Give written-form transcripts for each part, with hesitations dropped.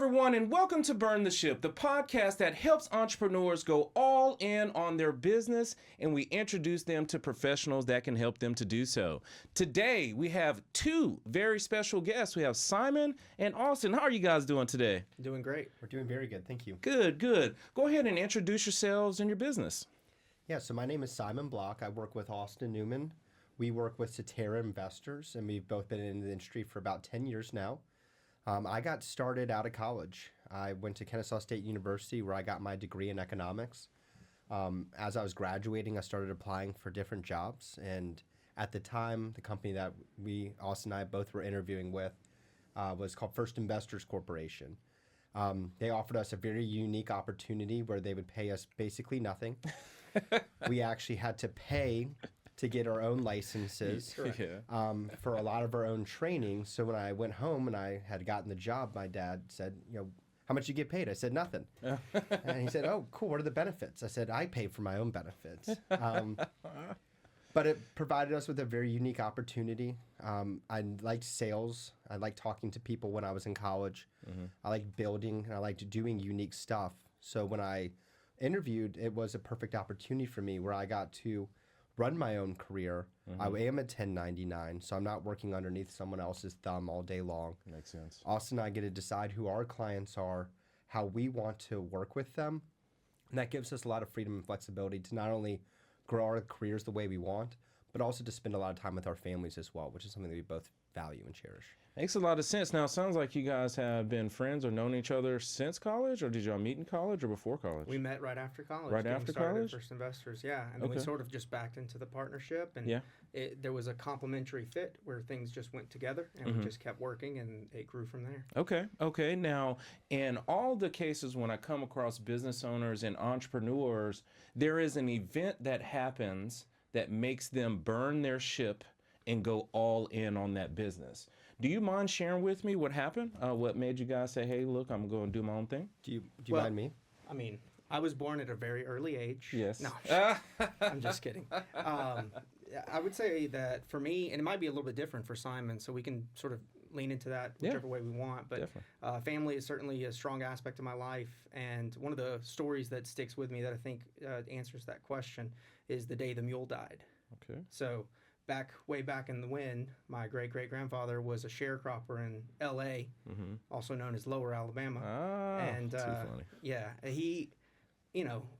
everyone, and welcome to Burn the Ship, the podcast that helps entrepreneurs go all in on their business, and we introduce them to professionals that can help them to do so. Today, we have two very special guests. We have Simon and Austin. How are you guys doing today? Doing great. We're doing very good, thank you. Good, good. Go ahead and introduce yourselves and your business. Yeah, so my name is Simon Block. I work with Austin Newman. We work with Cetera Investors, and we've both been in the industry for about 10 years now. I got started out of college. I went to Kennesaw State University where I got my degree in economics. As I was graduating, I started applying for different jobs. And at the time, the company that Austin and I both were interviewing with was called First Investors Corporation. They offered us a very unique opportunity where they would pay us basically nothing. We actually had to pay to get our own licenses for a lot of our own training. So when I went home and I had gotten the job, my dad said, how much you get paid? I said, nothing. And he said, oh, cool. What are the benefits? I said, I pay for my own benefits. But it provided us with a very unique opportunity. I liked sales. I liked talking to people when I was in college. Mm-hmm. I liked building, and I liked doing unique stuff. So when I interviewed, it was a perfect opportunity for me where I got to run my own career. Mm-hmm. I am a 1099, so I'm not working underneath someone else's thumb all day long. Makes sense. Austin and I get to decide who our clients are, how we want to work with them. And that gives us a lot of freedom and flexibility to not only grow our careers the way we want, but also to spend a lot of time with our families as well, which is something that we both value and cherish. Makes a lot of sense. Now, it sounds like you guys have been friends or known each other since college, or did y'all meet in college or before college? We met right after college. Right after college? First Investors, yeah. And then we sort of just backed into the partnership, and there was a complementary fit where things just went together, and we just kept working, and it grew from there. Okay. Now, in all the cases when I come across business owners and entrepreneurs, there is an event that happens that makes them burn their ship and go all in on that business. Do you mind sharing with me what happened? What made you guys say, hey, look, I'm going to do my own thing? Do you mind me? I mean, I was born at a very early age. Yes. No, I'm just kidding. I would say that for me, and it might be a little bit different for Simon, so we can sort of lean into that whichever way we want. But family is certainly a strong aspect of my life. And one of the stories that sticks with me that I think answers that question is the day the mule died. Okay. So way back in the wind, my great-great-grandfather was a sharecropper in L.A., also known as Lower Alabama. And too funny. Yeah,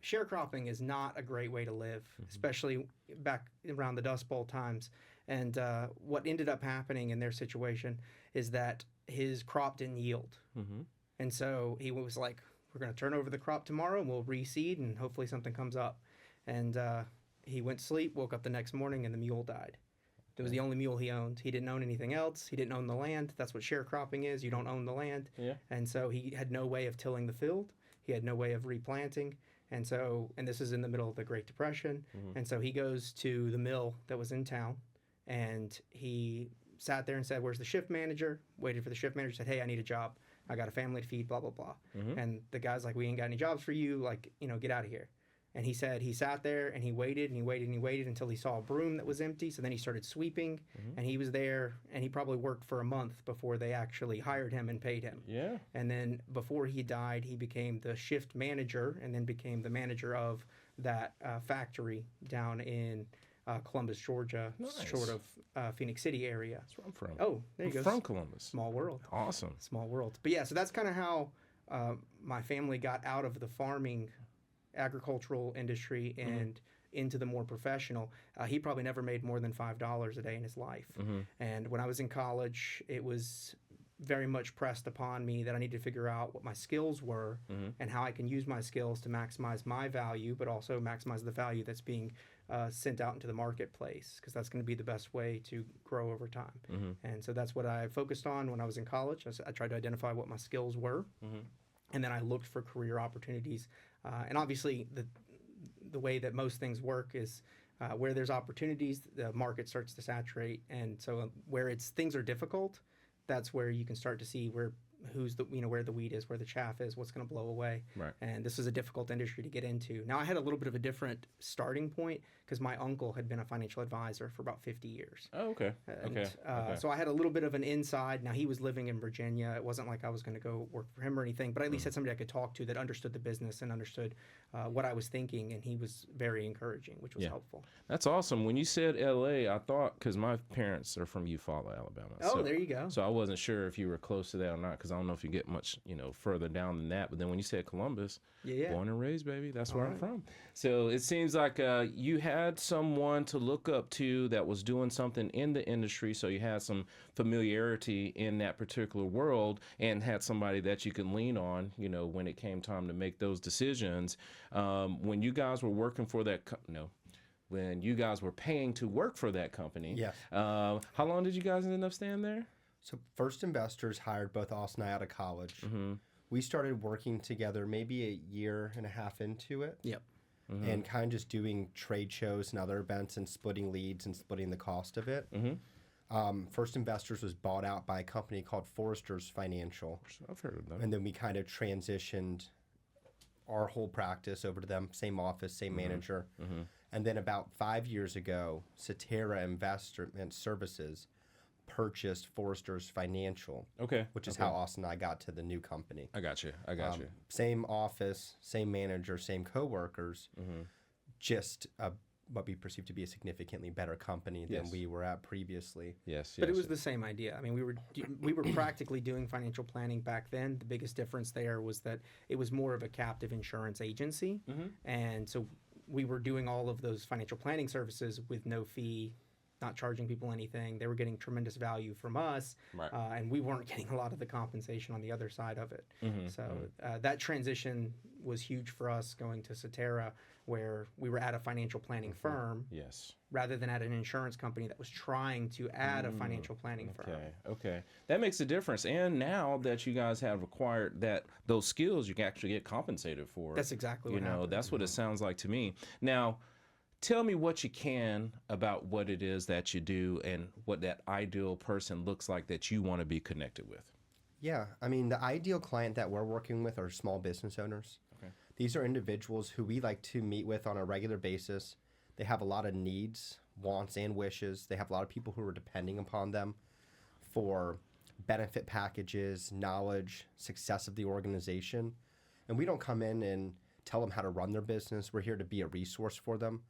sharecropping is not a great way to live, especially back around the Dust Bowl times. And what ended up happening in their situation is that his crop didn't yield. And so he was like, we're going to turn over the crop tomorrow, and we'll reseed, and hopefully something comes up. And he went to sleep, woke up the next morning, and the mule died. It was the only mule he owned. He didn't own anything else. He didn't own the land. That's what sharecropping is. You don't own the land. Yeah. And so he had no way of tilling the field. He had no way of replanting. And this is in the middle of the Great Depression. And so he goes to the mill that was in town, and he sat there and said, where's the shift manager? Waited for the shift manager, said, hey, I need a job. I got a family to feed, blah, blah, blah. And the guy's like, we ain't got any jobs for you. Get out of here. And he said he sat there and he waited and he waited and he waited until he saw a broom that was empty. So then he started sweeping, and he was there, and he probably worked for a month before they actually hired him and paid him. Yeah. And then before he died, he became the shift manager and then became the manager of that factory down in Columbus, Georgia, sort of Phoenix City area. That's where I'm from. Oh, there you go. From Columbus. Small world. Awesome. Small world. But yeah, so that's kind of how my family got out of the farming agricultural industry and into the more professional. He probably never made more than $5 a day in his life. And when I was in college, it was very much pressed upon me that I needed to figure out what my skills were and how I can use my skills to maximize my value, but also maximize the value that's being sent out into the marketplace, because that's going to be the best way to grow over time. And so that's what I focused on when I was in college. I tried to identify what my skills were, and then I looked for career opportunities. And obviously, the way that most things work is where there's opportunities, the market starts to saturate. And so where things are difficult, that's where you can start to see where who's the where the weed is, where the chaff is, what's going to blow away. Right. And this is a difficult industry to get into. Now I had a little bit of a different starting point because my uncle had been a financial advisor for about 50 years. Oh, okay. And, Okay. So I had a little bit of an inside. Now he was living in Virginia. It wasn't like I was going to go work for him or anything, but I at least had somebody I could talk to that understood the business and understood what I was thinking, and he was very encouraging, which was helpful. That's awesome. When you said L.A., I thought, because my parents are from Eufaula, Alabama. Oh, there you go. So I wasn't sure if you were close to that or not, because I don't know if you get much, further down than that. But then when you said Columbus, born and raised, baby, that's where I'm from. So it seems like you had someone to look up to that was doing something in the industry, so you had some familiarity in that particular world and had somebody that you can lean on, when it came time to make those decisions. When you guys were working for that, when you guys were paying to work for that company, how long did you guys end up staying there? So First Investors hired both Austin and I out of college. Mm-hmm. We started working together maybe a year and a half into it. Yep. Mm-hmm. And kind of just doing trade shows and other events and splitting leads and splitting the cost of it. Mm-hmm. First Investors was bought out by a company called Forrester's Financial. I've heard of that. And then we kind of transitioned our whole practice over to them, same office, same manager. Mm-hmm. And then about 5 years ago, Cetera Investment Services purchased Forrester's Financial, Okay. which is how Austin and I got to the new company. I got you. Same office, same manager, same coworkers, just what we perceive to be a significantly better company than we were at previously. Yes. But it was the same idea. I mean, we were practically doing financial planning back then. The biggest difference there was that it was more of a captive insurance agency, and so we were doing all of those financial planning services with no fee, not charging people anything. They were getting tremendous value from us, and we weren't getting a lot of the compensation on the other side of it. That transition was huge for us going to Cetera, where we were at a financial planning firm rather than at an insurance company that was trying to add a financial planning firm. Okay. That makes a difference. And now that you guys have acquired those skills, you can actually get compensated for. That's exactly what happened. That's what it sounds like to me. Now, tell me what you can about what it is that you do and what that ideal person looks like that you want to be connected with. Yeah, I mean, the ideal client that we're working with are small business owners. Okay. These are individuals who we like to meet with on a regular basis. They have a lot of needs, wants, and wishes. They have a lot of people who are depending upon them for benefit packages, knowledge, success of the organization. And we don't come in and tell them how to run their business. We're here to be a resource for them,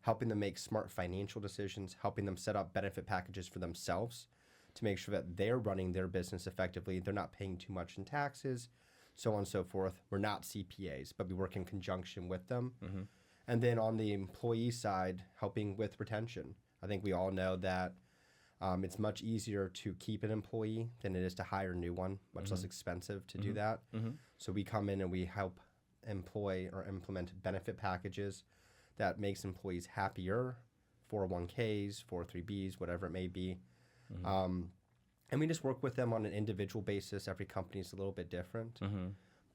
helping them make smart financial decisions, helping them set up benefit packages for themselves to make sure that they're running their business effectively. They're not paying too much in taxes, so on and so forth. We're not CPAs, but we work in conjunction with them. And then on the employee side, helping with retention. I think we all know that it's much easier to keep an employee than it is to hire a new one, much less expensive to do that. So we come in and we help employ or implement benefit packages that makes employees happier, 401ks, 403bs, whatever it may be. And we just work with them on an individual basis. Every company is a little bit different.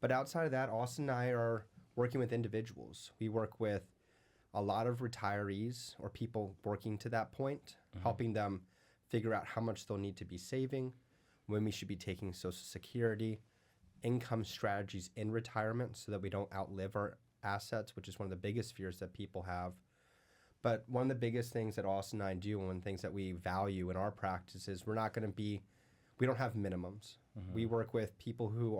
But outside of that, Austin and I are working with individuals. We work with a lot of retirees or people working to that point, helping them figure out how much they'll need to be saving, when we should be taking Social Security, income strategies in retirement so that we don't outlive our assets, which is one of the biggest fears that people have. But one of the biggest things that Austin and I do, and one of the things that we value in our practice is we don't have minimums. We work with people who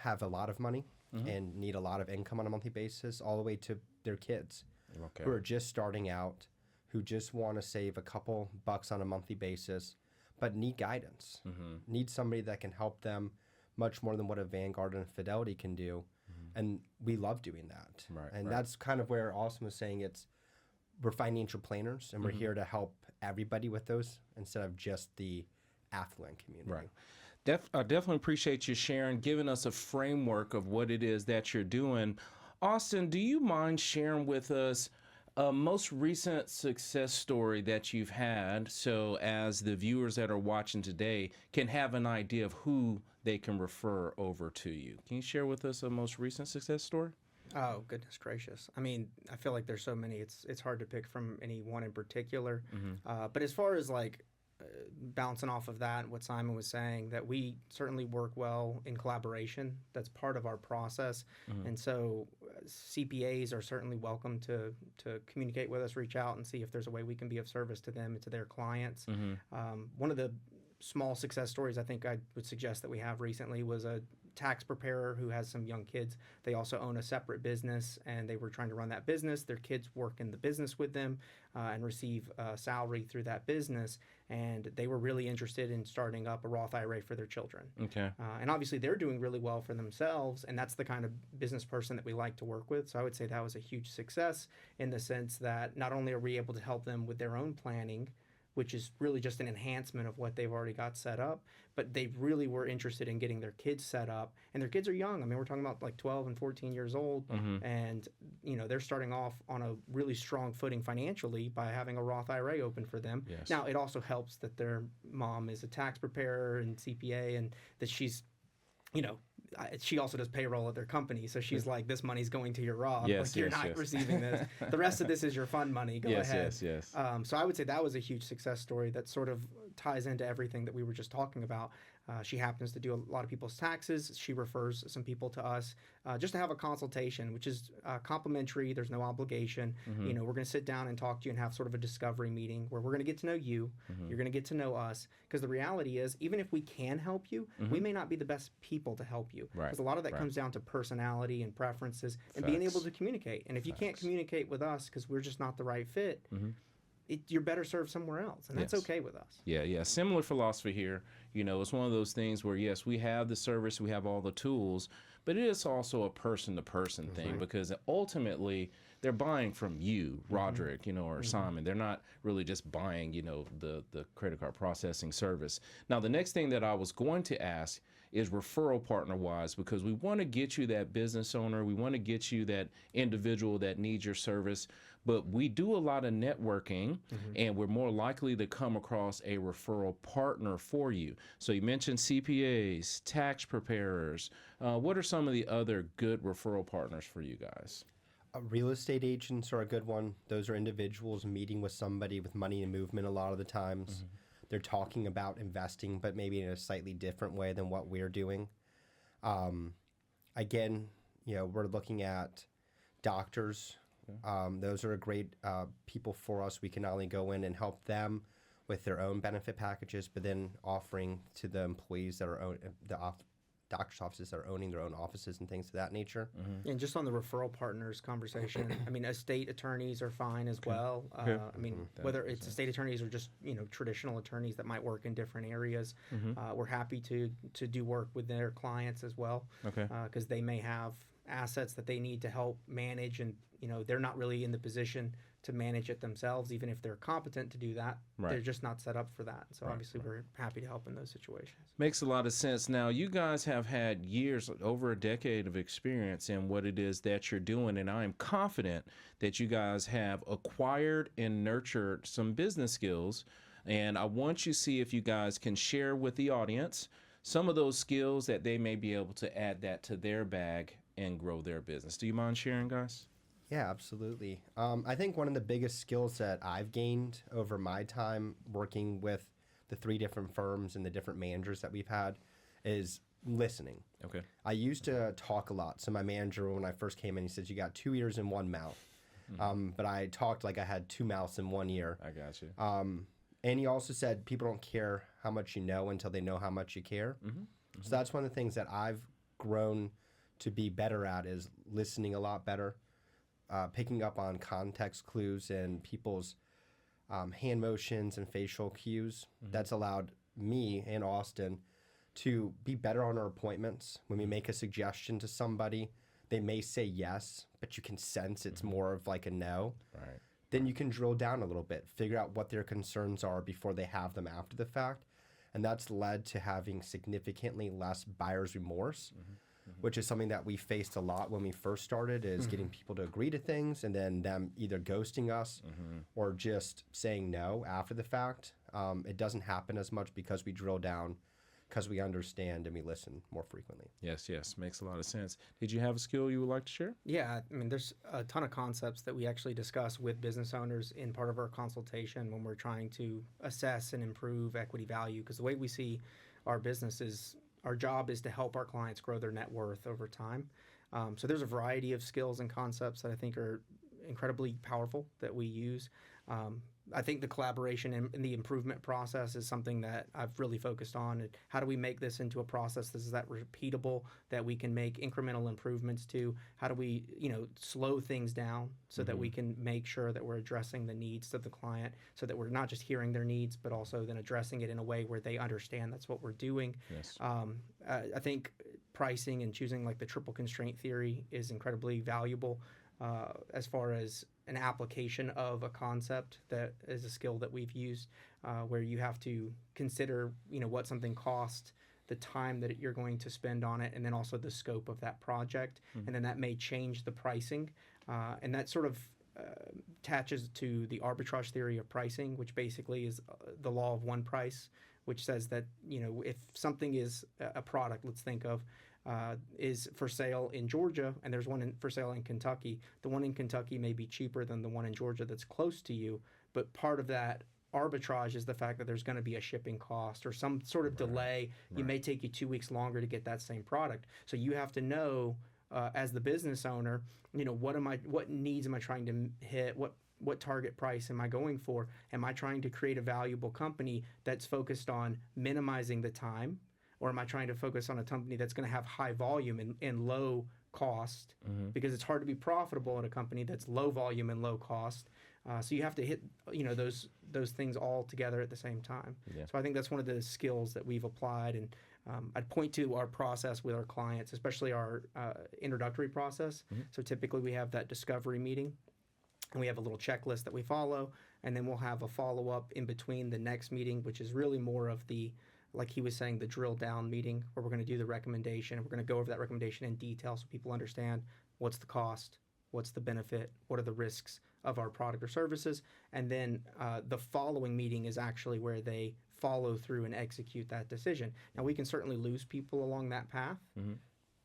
have a lot of money and need a lot of income on a monthly basis, all the way to their kids who are just starting out, who just want to save a couple bucks on a monthly basis, but need guidance, need somebody that can help them much more than what a Vanguard and a Fidelity can do. And we love doing that. That's kind of where Austin was saying we're financial planners, and we're here to help everybody with those instead of just the affluent community. I definitely appreciate you sharing, giving us a framework of what it is that you're doing. Austin, do you mind sharing with us a most recent success story that you've had, so as the viewers that are watching today can have an idea of who they can refer over to you? Can you share with us a most recent success story? Oh, goodness gracious. I mean, I feel like there's so many, it's hard to pick from any one in particular. But as far as like bouncing off of that, what Simon was saying, that we certainly work well in collaboration. That's part of our process. And so CPAs are certainly welcome to communicate with us, reach out and see if there's a way we can be of service to them and to their clients. One of the small success stories I think I would suggest that we have recently was a tax preparer who has some young kids. They also own a separate business, and they were trying to run that business. Their kids work in the business with them and receive a salary through that business, and they were really interested in starting up a Roth IRA for their children. Okay. And obviously they're doing really well for themselves, and that's the kind of business person that we like to work with. So I would say that was a huge success in the sense that not only are we able to help them with their own planning, which is really just an enhancement of what they've already got set up, but they really were interested in getting their kids set up. And their kids are young. I mean, we're talking about like 12 and 14 years old, and they're starting off on a really strong footing financially by having a Roth IRA open for them. Yes. Now, it also helps that their mom is a tax preparer and CPA, and that she's, she also does payroll at their company. So she's like, this money's going to your Roth. Yes, you're yes, not yes. receiving this. The rest of this is your fund money. Go ahead. Yes. So I would say that was a huge success story that sort of ties into everything that we were just talking about. She happens to do a lot of people's taxes. She refers some people to us just to have a consultation, which is complimentary. There's no obligation. We're going to sit down and talk to you and have sort of a discovery meeting where we're going to get to know you. You're going to get to know us. Because the reality is, even if we can help you, we may not be the best people to help you. Right. Because a lot of that comes down to personality and preferences and being able to communicate. And if you can't communicate with us because we're just not the right fit, you're better served somewhere else. And that's okay with us. Yeah. Similar philosophy here. It's one of those things where, yes, we have the service, we have all the tools, but it is also a person-to-person thing because ultimately they're buying from you, Roderick, or Simon. They're not really just buying, the credit card processing service. Now, the next thing that I was going to ask is referral partner-wise, because we want to get you that business owner. We want to get you that individual that needs your service. But we do a lot of networking, and we're more likely to come across a referral partner for you. So you mentioned CPAs, tax preparers. What are some of the other good referral partners for you guys? Real estate agents are a good one. Those are individuals meeting with somebody with money and movement a lot of the times. They're talking about investing, but maybe in a slightly different way than what we're doing. Again, we're looking at doctors. Those are a great people for us. We can not only go in and help them with their own benefit packages, but then offering to the employees that are doctor's offices that are owning their own offices and things of that nature. And just on the referral partners conversation, I mean, estate attorneys are fine as well. I mean, whether it's estate attorneys or just, traditional attorneys that might work in different areas, we're happy to do work with their clients as well. Because they may have assets that they need to help manage, and they're not really in the position to manage it themselves, even if they're competent to do that. They're just not set up for that. So obviously we're happy to help in those situations. Makes a lot of sense. Now, you guys have had years, over a decade of experience in what it is that you're doing, and I'm confident that you guys have acquired and nurtured some business skills, and I want you to see if you guys can share with the audience some of those skills that they may be able to add that to their bag and grow their business. Do you mind sharing, guys? Yeah, absolutely. I think one of the biggest skills that I've gained over my time working with the 3 different firms and the different managers that we've had is listening. Okay. I used to talk a lot. So my manager, when I first came in, he said, you got 2 ears and 1 mouth. But I talked like I had 2 mouths and 1 ear. I got you. And he also said people don't care how much you know until they know how much you care. So that's one of the things that I've grown to be better at, is listening a lot better. Picking up on context clues and people's hand motions and facial cues. That's allowed me and Austin to be better on our appointments. When we make a suggestion to somebody, they may say yes, but you can sense it's more of like a no. Right. Then you can drill down a little bit, figure out what their concerns are before they have them after the fact. And that's led to having significantly less buyer's remorse, which is something that we faced a lot when we first started, is getting people to agree to things and then them either ghosting us or just saying no after the fact. It doesn't happen as much because we drill down because we understand and we listen more frequently. Yes, yes, makes a lot of sense. Did you have a skill you would like to share? Yeah, I mean, there's a ton of concepts that we actually discuss with business owners in part of our consultation when we're trying to assess and improve equity value. Because the way we see our business is, our job is to help our clients grow their net worth over time. So there's a variety of skills and concepts that I think are incredibly powerful that we use. I think the collaboration and the improvement process is something that I've really focused on. And how do we make this into a process that repeatable, that we can make incremental improvements to? How do we, slow things down so that we can make sure that we're addressing the needs of the client, so that we're not just hearing their needs, but also then addressing it in a way where they understand that's what we're doing. Yes. I think pricing and choosing like the triple constraint theory is incredibly valuable as far as an application of a concept. That is a skill that we've used where you have to consider, what something costs, the time that you're going to spend on it, and then also the scope of that project. And then that may change the pricing. And that sort of attaches to the arbitrage theory of pricing, which basically is the law of one price, which says that, if something is a product, let's think of, is for sale in Georgia and there's one for sale in Kentucky, the one in Kentucky may be cheaper than the one in Georgia that's close to you, but part of that arbitrage is the fact that there's going to be a shipping cost or some sort of delay. It may take you 2 weeks longer to get that same product. So you have to know, as the business owner, what needs am I trying to hit? What target price am I going for? Am I trying to create a valuable company that's focused on minimizing the time? Or am I trying to focus on a company that's going to have high volume and low cost? Because it's hard to be profitable in a company that's low volume and low cost. So you have to hit those things all together at the same time. Yeah. So I think that's one of the skills that we've applied. And I'd point to our process with our clients, especially our introductory process. So typically we have that discovery meeting. And we have a little checklist that we follow. And then we'll have a follow-up in between the next meeting, which is really more of the, like he was saying, the drill down meeting where we're going to do the recommendation. We're going to go over that recommendation in detail so people understand what's the cost, what's the benefit, what are the risks of our product or services. And then the following meeting is actually where they follow through and execute that decision. Now, we can certainly lose people along that path,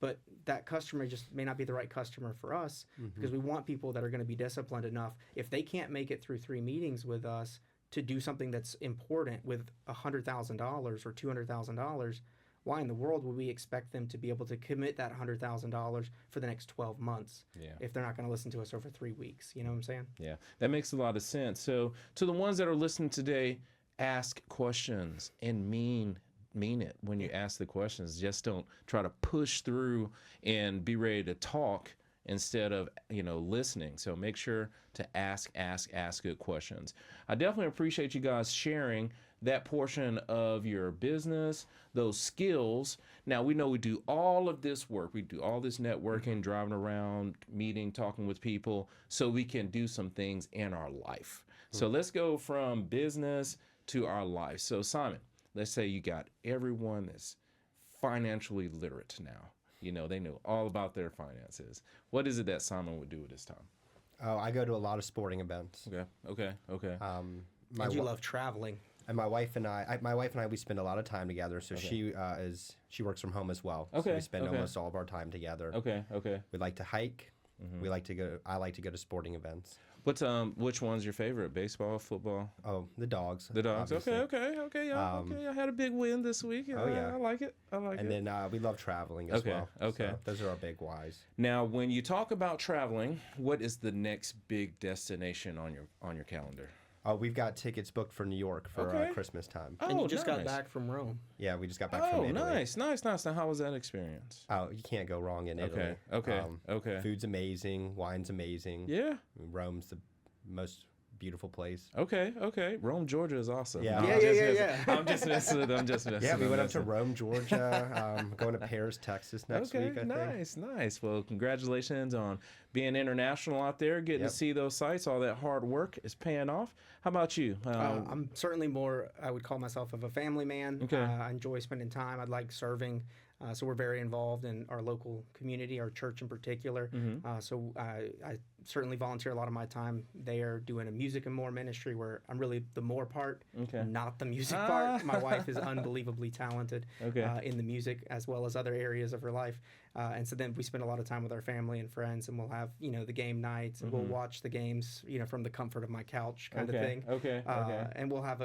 but that customer just may not be the right customer for us because we want people that are going to be disciplined enough. If they can't make it through 3 meetings with us to do something that's important with $100,000 or $200,000, why in the world would we expect them to be able to commit that $100,000 for the next 12 months if they're not going to listen to us over 3 weeks? You know what I'm saying? Yeah, that makes a lot of sense. So to the ones that are listening today, ask questions and mean it when you ask the questions. Just don't try to push through and be ready to talk instead of listening. So make sure to ask good questions. I definitely appreciate you guys sharing that portion of your business, those skills. Now, we know we do all of this work. We do all this networking, driving around, meeting, talking with people, so we can do some things in our life. So let's go from business to our life. So Simon, let's say you got everyone that's financially literate now. They know all about their finances. What is it that Simon would do at this time? Oh, I go to a lot of sporting events. Okay. And you love traveling. And my wife and I, we spend a lot of time together. So she works from home as well. Okay. So we spend almost all of our time together. Okay. We like to hike. I like to go to sporting events. Which one's your favorite? Baseball, football? Oh, the dogs. The dogs. Obviously. Okay. I had a big win this week. Oh yeah, I like it. And then we love traveling as well. Okay. So those are our big whys. Now, when you talk about traveling, what is the next big destination on your calendar? We've got tickets booked for New York for Christmas time. And you just got back from Rome. Yeah, we just got back from Italy. Nice. Now, how was that experience? Oh, you can't go wrong in Italy. Okay. Food's amazing. Wine's amazing. Yeah. Rome's the most beautiful place. Okay. Rome, Georgia is awesome. Yeah. I'm just messing with it. Yeah, we went up to Rome, Georgia. Going to Paris, Texas next week, I think. Nice. Well, congratulations on being international out there, getting to see those sites. All that hard work is paying off. How about you? I'm certainly more, I would call myself of a family man. Okay. I enjoy spending time. I like serving. So we're very involved in our local community, our church in particular. So I certainly volunteer a lot of my time there doing a music and more ministry where I'm really the more part, Okay. not the music part. My wife is unbelievably talented Okay. in the music as well as other areas of her life. And so then we spend a lot of time with our family and friends, and we'll have, the game nights, and we'll watch the games, from the comfort of my couch kind of thing. Okay. And we'll have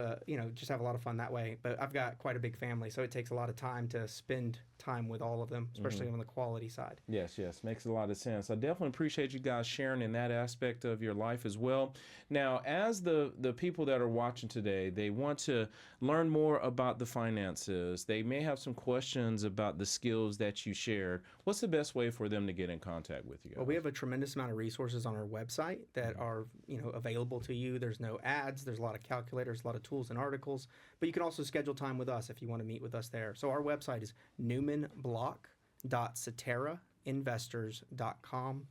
just have a lot of fun that way. But I've got quite a big family, so it takes a lot of time to spend time with all of them, especially on the quality side. Yes, makes a lot of sense. I definitely appreciate you guys sharing in that aspect of your life as well. Now, as the people that are watching today, they want to learn more about the finances. They may have some questions about the skills that you shared. What's the best way for them to get in contact with you guys? Well, we have a tremendous amount of resources on our website that are, available to you. There's no ads. There's a lot of calculators, a lot of tools and articles. But you can also schedule time with us if you want to meet with us there. So our website is newmanblock.ceterainvestors.com,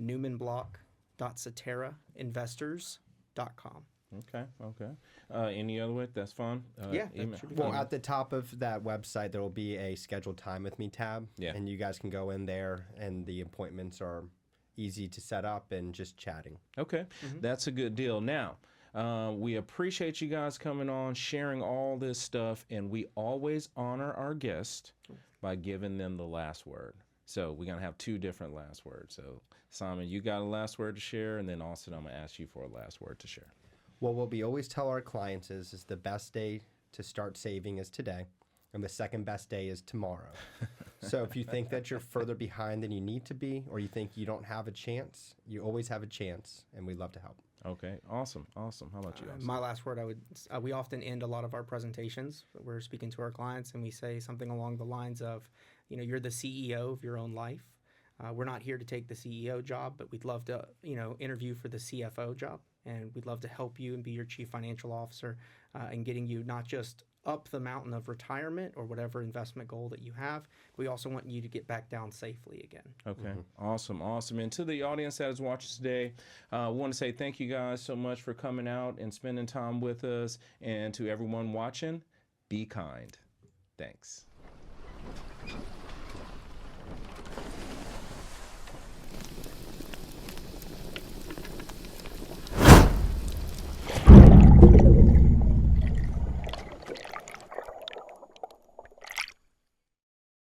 newmanblock.ceterainvestors.com. Okay. Any other way? That's fine. Yeah, that email. should be Well, fine. at the top of that website, there will be a scheduled time with me tab. Yeah. And you guys can go in there, and the appointments are easy to set up and just chatting. Okay, that's a good deal. Now, we appreciate you guys coming on, sharing all this stuff, and we always honor our guest by giving them the last word. So we're going to have two different last words. So, Simon, you got a last word to share, and then Austin, I'm going to ask you for a last word to share. Well, what we always tell our clients is the best day to start saving is today, and the second best day is tomorrow. So if you think that you're further behind than you need to be, or you think you don't have a chance, you always have a chance, and we'd love to help. Okay, awesome. How about you, Austin? My last word, we often end a lot of our presentations. We're speaking to our clients, and we say something along the lines of, you're the CEO of your own life. We're not here to take the CEO job, but we'd love to, interview for the CFO job. And we'd love to help you and be your chief financial officer and getting you not just up the mountain of retirement or whatever investment goal that you have. We also want you to get back down safely again. Okay, awesome. And to the audience that is watching today, I want to say thank you guys so much for coming out and spending time with us. And to everyone watching, be kind. Thanks.